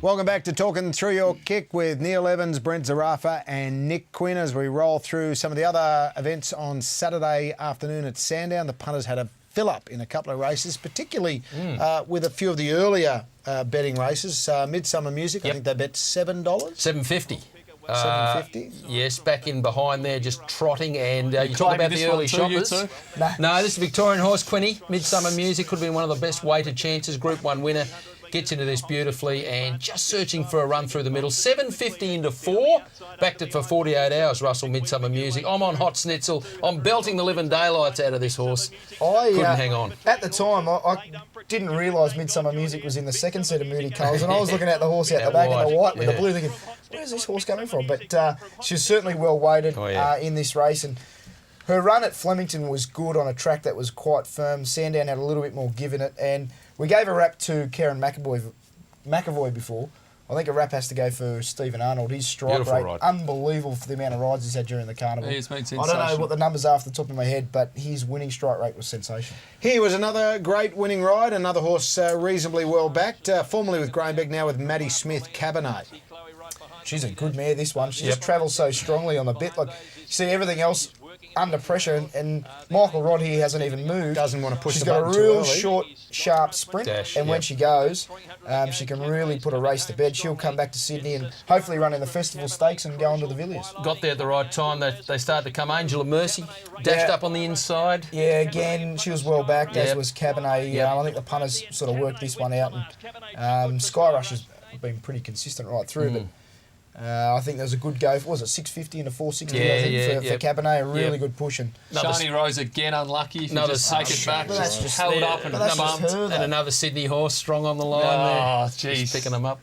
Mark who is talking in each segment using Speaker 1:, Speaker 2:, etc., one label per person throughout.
Speaker 1: Welcome back to Talkin Thru Your Kick with Neil Evans, Brent Zarafa and Nick Quinn as we roll through some of the other events on Saturday afternoon at Sandown. The punters had a fill-up in a couple of races, particularly with a few of the earlier betting races. Midsummer Music, I think they bet $7.
Speaker 2: $7.50.
Speaker 1: $7.50?
Speaker 2: Yes, back in behind there, just trotting. And you talk about the early shoppers. No, this is Victorian horse, Quinny. Midsummer Music could have been one of the best weighted chances. Group 1 winner. Gets into this beautifully and just searching for a run through the middle. 7.50 into 4. Backed it for 48 hours, Russell, Midsummer Music. I'm on hot schnitzel. I'm belting the living daylights out of this horse. Couldn't hang on.
Speaker 3: At the time, I didn't realise Midsummer Music was in the second set of Moody colours, and I was looking at the horse out the back in the white with the blue thinking, where's this horse coming from? But she was certainly well weighted in this race, and her run at Flemington was good on a track that was quite firm. Sandown had a little bit more give in it, and we gave a rap to Karen McAvoy before. I think a rap has to go for Stephen Arnold. His strike rate, unbelievable for the amount of rides he's had during the carnival.
Speaker 4: He's been sensational.
Speaker 3: I don't know what the numbers are off the top of my head, but his winning strike rate was sensational.
Speaker 1: Here was another great winning ride, another horse reasonably well backed, formerly with Grainbeck, now with Maddie Smith Cabernet.
Speaker 3: She's a good mare, this one. She just travels so strongly on the bit. Like, you see everything else under pressure, and Michael Rod here hasn't even moved.
Speaker 1: Doesn't want to push
Speaker 3: She's
Speaker 1: the button
Speaker 3: got a real
Speaker 1: too early.
Speaker 3: short, sharp sprint,
Speaker 2: Dash,
Speaker 3: and when she goes, she can really put a race to bed. She'll come back to Sydney and hopefully run in the Festival Stakes and go on to the Villiers.
Speaker 2: Got there at the right time. They started to come. Angel of Mercy dashed up on the inside.
Speaker 3: Yeah, again, she was well backed, as was Cabernet. I think the punters sort of worked this one out, and Sky Rush has been pretty consistent right through, but I think there was a good go. Was it 6.50 into 4.60? For Cabernet, a really good push. And
Speaker 4: Shani Rose again unlucky. If you just take it back,
Speaker 3: that's just
Speaker 4: held up and bumped.
Speaker 3: her,
Speaker 2: And another Sydney horse strong on the line
Speaker 4: Oh,
Speaker 2: there. Just picking them up.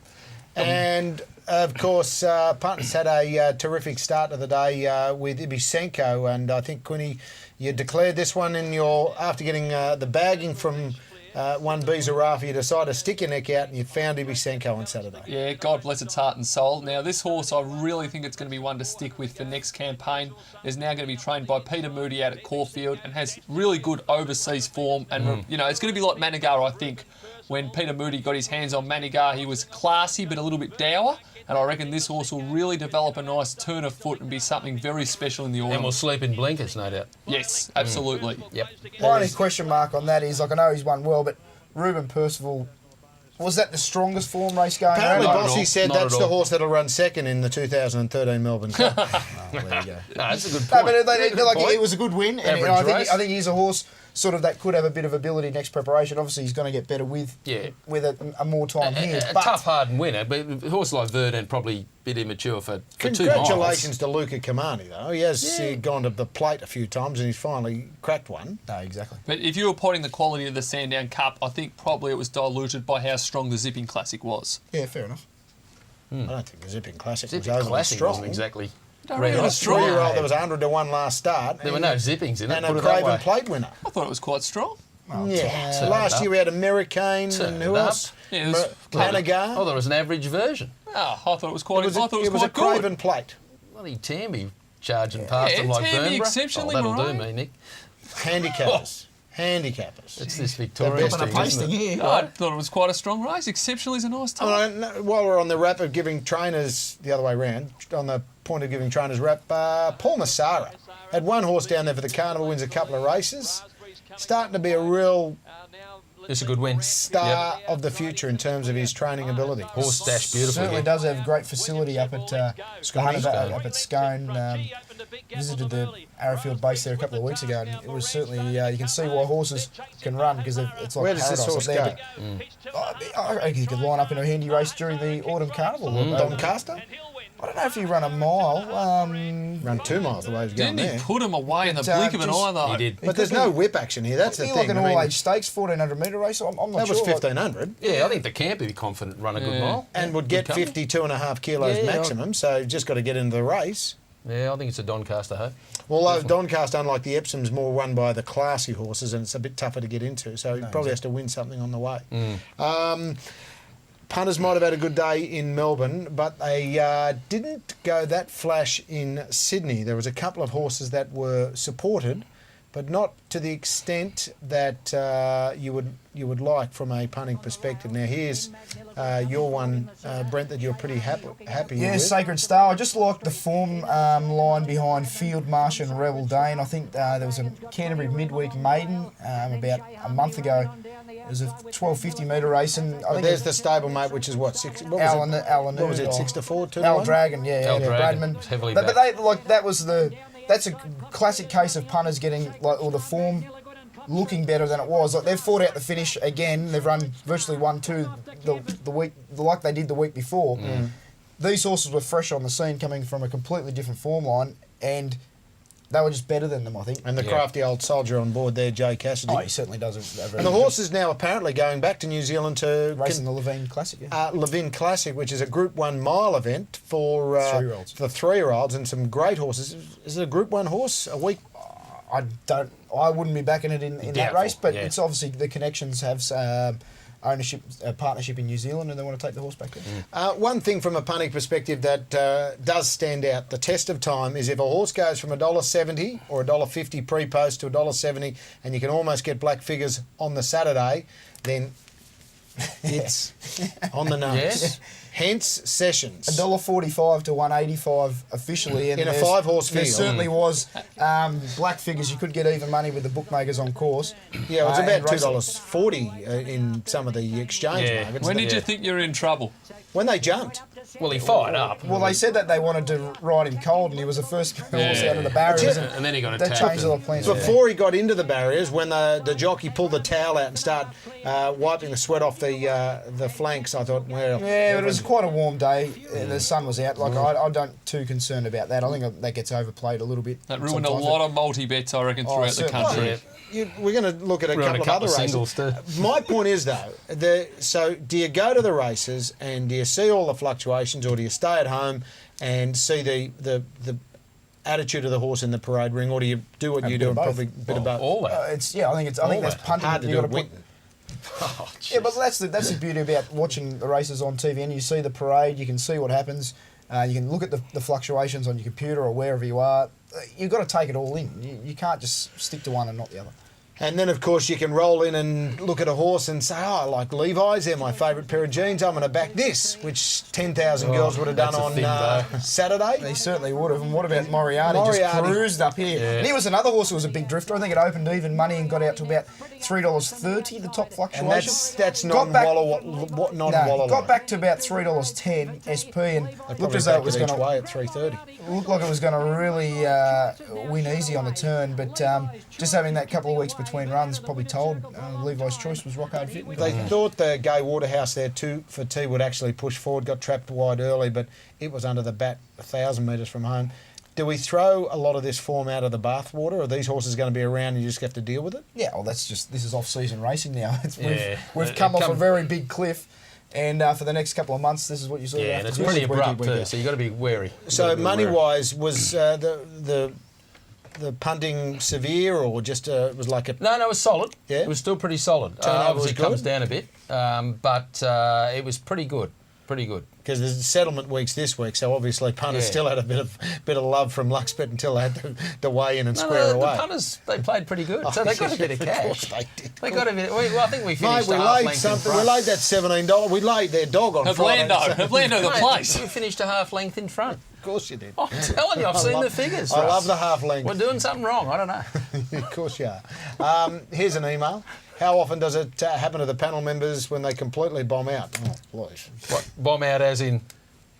Speaker 1: And, of course, punters had a terrific start to the day with Ibisenko, and I think, Quinny, you declared this one in your, after getting the bagging from one B Zarafa, you decided to stick your neck out and you found Ibisenko on Saturday.
Speaker 4: Yeah, God bless its heart and soul. Now, this horse, I really think it's going to be one to stick with for next campaign. Is now going to be trained by Peter Moody out at Caulfield and has really good overseas form. And, you know, it's going to be like Manigar, I think. When Peter Moody got his hands on Manigar, he was classy but a little bit dour. And I reckon this horse will really develop a nice turn of foot and be something very special in the autumn.
Speaker 2: And will sleep in blankets, no doubt.
Speaker 4: Yes, absolutely.
Speaker 2: Yep.
Speaker 3: my only question mark on that is, like, I know he's won well, but Ruben Percival, was that the strongest form race going
Speaker 1: Apparently,
Speaker 3: on?
Speaker 1: Bossy said
Speaker 2: Not
Speaker 1: that's
Speaker 2: at
Speaker 1: the
Speaker 2: all.
Speaker 1: horse that'll run second in the 2013 Melbourne Cup.
Speaker 3: There you go.
Speaker 2: No, that's a good
Speaker 3: No,
Speaker 2: point.
Speaker 3: but it was a good win, and
Speaker 2: Average race.
Speaker 3: I think he's a horse sort of that could have a bit of ability next preparation. Obviously, he's going to get better with a more time here.
Speaker 2: A
Speaker 3: But
Speaker 2: tough, hard winner, but a horse like Verdun probably a bit immature for 2 miles.
Speaker 1: Congratulations to Luca Kamani, though. He has gone to the plate a few times and he's finally cracked one.
Speaker 3: no, exactly.
Speaker 4: But if you were potting the quality of the Sandown Cup, I think probably it was diluted by how strong the Zipping Classic was.
Speaker 3: Yeah, fair enough.
Speaker 1: I don't think the Zipping Classic
Speaker 2: Zipping
Speaker 1: was overly
Speaker 2: Classic
Speaker 1: strong.
Speaker 2: wasn't exactly.
Speaker 4: Don't reckon it was strong.
Speaker 1: Three-year-old, there was 100 to 1 last start.
Speaker 2: There were no zippings in it.
Speaker 1: And
Speaker 2: put
Speaker 1: a
Speaker 2: it that
Speaker 1: Craven
Speaker 2: way.
Speaker 1: Plate winner.
Speaker 4: I thought it was quite strong.
Speaker 1: Yeah.
Speaker 2: Turned
Speaker 1: Last
Speaker 2: up.
Speaker 1: year we had a Americane and
Speaker 2: Turned
Speaker 1: who
Speaker 2: up.
Speaker 1: else?
Speaker 4: Yeah, it was
Speaker 1: Manigar.
Speaker 2: Oh, there was an average version.
Speaker 4: Oh, I thought it was quite.
Speaker 1: It was
Speaker 4: I thought it was
Speaker 1: a
Speaker 4: quite good.
Speaker 1: Craven Plate.
Speaker 2: Bloody Tammy charging past him like
Speaker 4: Tammy
Speaker 2: Burnborough.
Speaker 4: exceptionally
Speaker 2: that'll do
Speaker 4: maroon.
Speaker 2: me, Nick.
Speaker 1: Handicappers. Handicappers.
Speaker 2: It's this Victorian
Speaker 1: best
Speaker 2: thing,
Speaker 1: of
Speaker 2: isn't it?
Speaker 3: here.
Speaker 4: I thought it was quite a strong race. Exceptionally is a nice time.
Speaker 1: Oh, no, while we're on the rap of giving trainers the other way round, on the point of giving trainers rap, Paul Massara had one horse down there for the carnival, wins a couple of races. Starting to be a real
Speaker 2: It's a good win.
Speaker 1: star of the future in terms of his training ability.
Speaker 2: Horse dash beautifully.
Speaker 3: Certainly does have great facility up at Scone. Visited the Arrowfield base there a couple of weeks ago, and it was certainly you can see why horses can run because it's like
Speaker 1: Where does
Speaker 3: paradise
Speaker 1: this horse
Speaker 3: up there.
Speaker 1: go?
Speaker 3: I reckon he could line up in a handy race during the autumn carnival.
Speaker 1: Doncaster?
Speaker 3: I don't know if he run a mile.
Speaker 1: Run 2 miles the way he's going
Speaker 4: Didn't he
Speaker 1: there.
Speaker 4: put him away in the
Speaker 3: But,
Speaker 4: blink of an
Speaker 3: just-
Speaker 4: eye, though?
Speaker 2: He did.
Speaker 1: But there's no whip action here, that's the
Speaker 3: He
Speaker 1: thing.
Speaker 3: like an
Speaker 1: I mean,
Speaker 3: all-age stakes, 1400 metre race. I'm not
Speaker 1: that
Speaker 3: sure.
Speaker 1: was 1500
Speaker 2: Yeah, I think the camp would be confident run a good mile.
Speaker 1: and would get
Speaker 2: Good company.
Speaker 1: 52.5 kilos
Speaker 2: Yeah,
Speaker 1: maximum, so you've just got to get into the race.
Speaker 2: Yeah, I think it's a Doncaster hope.
Speaker 1: Although Doncaster, unlike the Epsom's, more run by the classy horses and it's a bit tougher to get into, so he probably has to win something on the way. Punters might have had a good day in Melbourne, but they didn't go that flash in Sydney. There was a couple of horses that were supported but not to the extent that you would like from a punting perspective. Now here's your one, Brent, that you're pretty happy
Speaker 3: Yeah,
Speaker 1: with.
Speaker 3: Sacred Star. I just liked the form line behind Field Marsh and Rebel Dane. I think there was a Canterbury midweek maiden about a month ago. It was a 1250 metre race, and I think
Speaker 1: there's the stablemate, which is what, 6? What was it? 6 to 4, 2 to 1?
Speaker 3: Al Dragon, yeah, Bradman.
Speaker 2: Heavily
Speaker 3: but they like that was that's a classic case of punters getting like all the form looking better than it was. Like they've fought out the finish again. They've run virtually 1-2 the week like they did the week before. These horses were fresh on the scene, coming from a completely different form line, and they were just better than them, I think.
Speaker 1: And the crafty old soldier on board there, Jay Cassidy.
Speaker 3: Oh, he certainly does.
Speaker 1: And the horse is now apparently going back to New Zealand to
Speaker 3: racing the Levine Classic. Yeah.
Speaker 1: Levine Classic, which is a Group 1 mile event for
Speaker 3: 3-year-olds.
Speaker 1: For 3-year-olds, and some great horses. Is it a Group 1 horse a week?
Speaker 3: I wouldn't be backing it in that race, but it's obviously the connections have ownership, partnership in New Zealand, and they want to take the horse back there.
Speaker 1: One thing from a punting perspective that does stand out, the test of time, is if a horse goes from $1.70 or $1.50 pre-post to $1.70, and you can almost get black figures on the Saturday, then it's on the nose.
Speaker 2: Yes.
Speaker 1: Hence Sessions.
Speaker 3: $1.45 to $1.85 officially, and
Speaker 1: in a 5-horse
Speaker 3: there
Speaker 1: field.
Speaker 3: certainly was black figures. You could get even money with the bookmakers on course.
Speaker 1: Yeah, it's about $2.40 in some of the exchange markets.
Speaker 4: When did you think you were in trouble?
Speaker 1: When they jumped.
Speaker 2: Well, he fired up.
Speaker 3: Well, they said that they wanted to ride him cold, and he was the first horse out of the barriers.
Speaker 2: And then he got
Speaker 3: That
Speaker 2: attacked.
Speaker 3: changed all the plans.
Speaker 1: Before he got into the barriers, when the jockey pulled the towel out and started wiping the sweat off the flanks, I thought, well...
Speaker 3: Yeah, but it was quite a warm day. The sun was out. Like I don't too concerned about that. I think that gets overplayed a little bit.
Speaker 4: That ruined
Speaker 3: sometimes.
Speaker 4: a lot of multi-bets, I reckon, throughout the country.
Speaker 1: We're going to look at a couple of other
Speaker 2: singles
Speaker 1: races.
Speaker 2: too.
Speaker 1: My point is, though, so do you go to the races and do you see all the fluctuations, or do you stay at home and see the attitude of the horse in the parade ring, or do you do what you do and probably a bit of both?
Speaker 2: All that.
Speaker 3: I think that's punting.
Speaker 1: Hard to
Speaker 3: You
Speaker 1: do
Speaker 3: gotta
Speaker 1: at
Speaker 3: put-
Speaker 1: Winton.
Speaker 3: Yeah, but that's the beauty about watching the races on TV. And you see the parade, you can see what happens. You can look at the fluctuations on your computer or wherever you are. You've got to take it all in. You can't just stick to one and not the other.
Speaker 1: And then, of course, you can roll in and look at a horse and say, oh, I like Levi's, they're my favourite pair of jeans, I'm going to back this, which 10,000 girls would have done on Saturday.
Speaker 3: They certainly would have. And what about Moriarty? Just cruised up here.
Speaker 2: Yeah.
Speaker 3: And he was another horse who was a big drifter. I think it opened even money and got out to about $3.30, the top fluctuation.
Speaker 1: And that's non-Walla.
Speaker 3: Got back to about $3.10 SP, and looked as though it was going
Speaker 1: to at 3.30.
Speaker 3: Looked like it was going to really win easy on the turn, but just having that couple of weeks between runs probably told Levi's Choice was rock hard fit.
Speaker 1: They thought the Gay Waterhouse there, 2 for T, would actually push forward, got trapped wide early, but it was under the bat 1,000 metres from home. Do we throw a lot of this form out of the bathwater? Are these horses going to be around and you just have to deal with it?
Speaker 3: Yeah, well, this is off-season racing now. We've come off a very big cliff. And for the next couple of months, this is what you sort of have
Speaker 2: and
Speaker 3: to
Speaker 2: it's
Speaker 3: do.
Speaker 2: pretty abrupt too, so you've got to be wary.
Speaker 1: So money-wise, was the punting severe, or just was like a...
Speaker 2: No, it was solid.
Speaker 1: Yeah?
Speaker 2: It was still pretty solid.
Speaker 1: Turnover
Speaker 2: Obviously
Speaker 1: was
Speaker 2: it comes
Speaker 1: good?
Speaker 2: down a bit, but it was pretty good. Pretty good.
Speaker 1: Because there's settlement weeks this week, so obviously punters still had a bit of love from Luxbet until they had to weigh in and square away.
Speaker 2: The punters, they played pretty good, so they got a bit of cash.
Speaker 1: Of course they did.
Speaker 2: They got a bit. Well, I think we finished.
Speaker 1: Mate, we laid something. We laid that $17. We laid their dog on Friday.
Speaker 4: Havlando the place.
Speaker 2: We finished a half length in front.
Speaker 1: Of course you did.
Speaker 2: I'm telling you, I've seen the figures.
Speaker 1: I love the half length.
Speaker 2: We're doing something wrong. I don't know.
Speaker 1: Of course you are. Here's an email. How often does it happen to the panel members when they completely bomb out? Oh, please.
Speaker 2: What, bomb out as in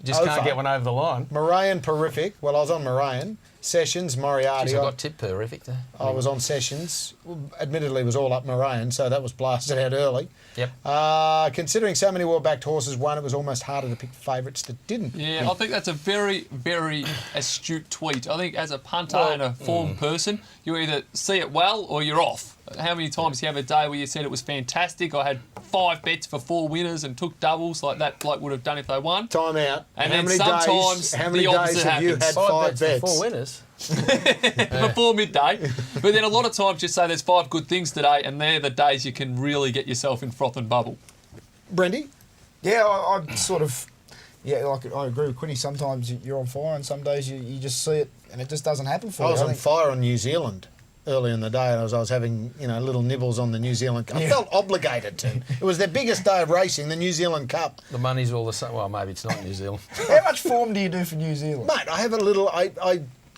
Speaker 2: just can't get one over the line?
Speaker 1: Moraine, Terrific. Well, I was on Moraine. Sessions, Moriarty.
Speaker 2: Jeez, I got tip terrific there.
Speaker 1: I was on Sessions. Admittedly, it was all up Moraine, so that was blasted out early.
Speaker 2: Yep.
Speaker 1: Considering so many well-backed horses won, it was almost harder to pick favourites that didn't.
Speaker 4: Yeah, I think that's a very, very astute tweet. I think as a punter and a form person, you either see it well or you're off. How many times do you have a day where you said it was fantastic? I had 5 bets for 4 winners and took doubles like that bloke would have done if they won.
Speaker 1: Time out.
Speaker 4: And
Speaker 1: how
Speaker 4: then
Speaker 1: many
Speaker 4: sometimes
Speaker 1: days, how many
Speaker 4: the opposite
Speaker 1: days have you had
Speaker 4: happens.
Speaker 1: 5 bets?
Speaker 2: For 4 winners.
Speaker 4: Before midday. But then a lot of times you say there's 5 good things today, and they're the days you can really get yourself in froth and bubble.
Speaker 1: Brendy?
Speaker 3: Yeah, I sort of... Yeah, like I agree with Quinny. Sometimes you're on fire, and some days you just see it, and it just doesn't happen for you.
Speaker 1: I was on fire on New Zealand. early in the day, and I was having little nibbles on the New Zealand Cup. I felt obligated to. It was their biggest day of racing, the New Zealand Cup.
Speaker 2: The money's all the same. Well, maybe it's not New Zealand.
Speaker 3: How much form do you do for New Zealand?
Speaker 1: Mate, I have a little, I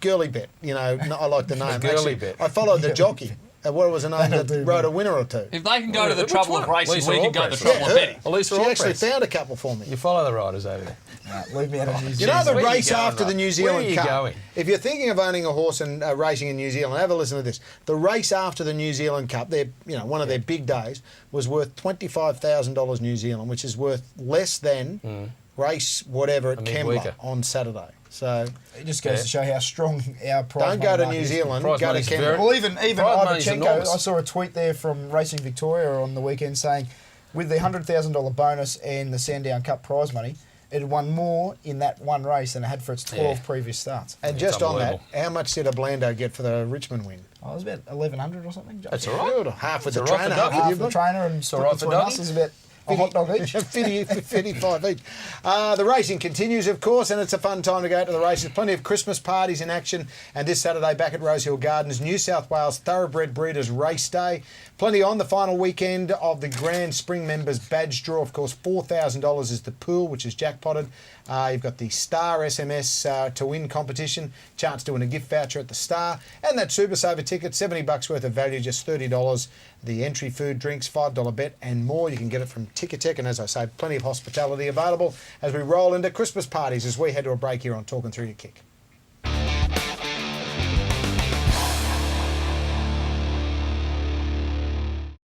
Speaker 1: girly bet, I like the name.
Speaker 2: Girly bet.
Speaker 1: I followed the jockey. What was the name that rode a winner or two?
Speaker 4: If they can go to the trouble of racing,
Speaker 2: Lisa
Speaker 4: we can go to the
Speaker 2: Allpress.
Speaker 4: trouble of betting.
Speaker 2: Lisa
Speaker 1: She actually
Speaker 2: Allpress.
Speaker 1: found a couple for me.
Speaker 2: You follow the riders over there.
Speaker 3: Leave me out of New
Speaker 1: You
Speaker 3: Zealand.
Speaker 1: know the
Speaker 2: Where are you
Speaker 1: race
Speaker 2: going,
Speaker 1: after the
Speaker 2: Rob?
Speaker 1: New
Speaker 2: Where are
Speaker 1: Zealand
Speaker 2: you
Speaker 1: Cup?
Speaker 2: going?
Speaker 1: If you're thinking of owning a horse and racing in New Zealand, have a listen to this. The race after the New Zealand Cup, one of their big days, was worth $25,000 New Zealand, which is worth less than race whatever at Kembla on Saturday. So
Speaker 3: it just goes to show how strong our prize
Speaker 1: don't go to
Speaker 3: money
Speaker 1: New
Speaker 3: is.
Speaker 1: Zealand,
Speaker 2: Prize
Speaker 1: go to
Speaker 2: money's
Speaker 1: Kembla.
Speaker 2: very-
Speaker 3: Well, even
Speaker 2: Prize money's
Speaker 3: Ivachenko,
Speaker 2: enormous.
Speaker 3: I saw a tweet there from Racing Victoria on the weekend saying, with the $100,000 bonus and the Sandown Cup prize money, it had won more in that one race than it had for its 12 previous starts.
Speaker 1: And
Speaker 2: It's
Speaker 1: just on that,
Speaker 2: unbelievable.
Speaker 1: how much did Orlando get for the Richmond win?
Speaker 3: Oh, it was about 1,100 or something.
Speaker 2: That's all right.
Speaker 1: Good. Half with
Speaker 2: It's
Speaker 1: the
Speaker 2: all right for
Speaker 1: trainer, half
Speaker 2: Dougie.
Speaker 1: with
Speaker 3: Half
Speaker 1: you.
Speaker 3: the trainer and
Speaker 2: all right for
Speaker 3: between us
Speaker 2: Dougie.
Speaker 3: is about a hot dog each.
Speaker 1: 55 each. The racing continues, of course, and it's a fun time to go to the races. Plenty of Christmas parties in action, and this Saturday back at Rosehill Gardens, New South Wales Thoroughbred Breeders Race Day. Plenty on the final weekend of the Grand Spring Members Badge Draw. Of course, $4,000 is the pool, which is jackpotted. You've got the Star SMS to win competition, chance to win a gift voucher at the Star, and that Super Saver ticket, $70 worth of value, just $30. The entry, food, drinks, $5 bet, and more. You can get it from Ticketek, and as I say, plenty of hospitality available as we roll into Christmas parties as we head to a break here on Talkin Thru Your Kick.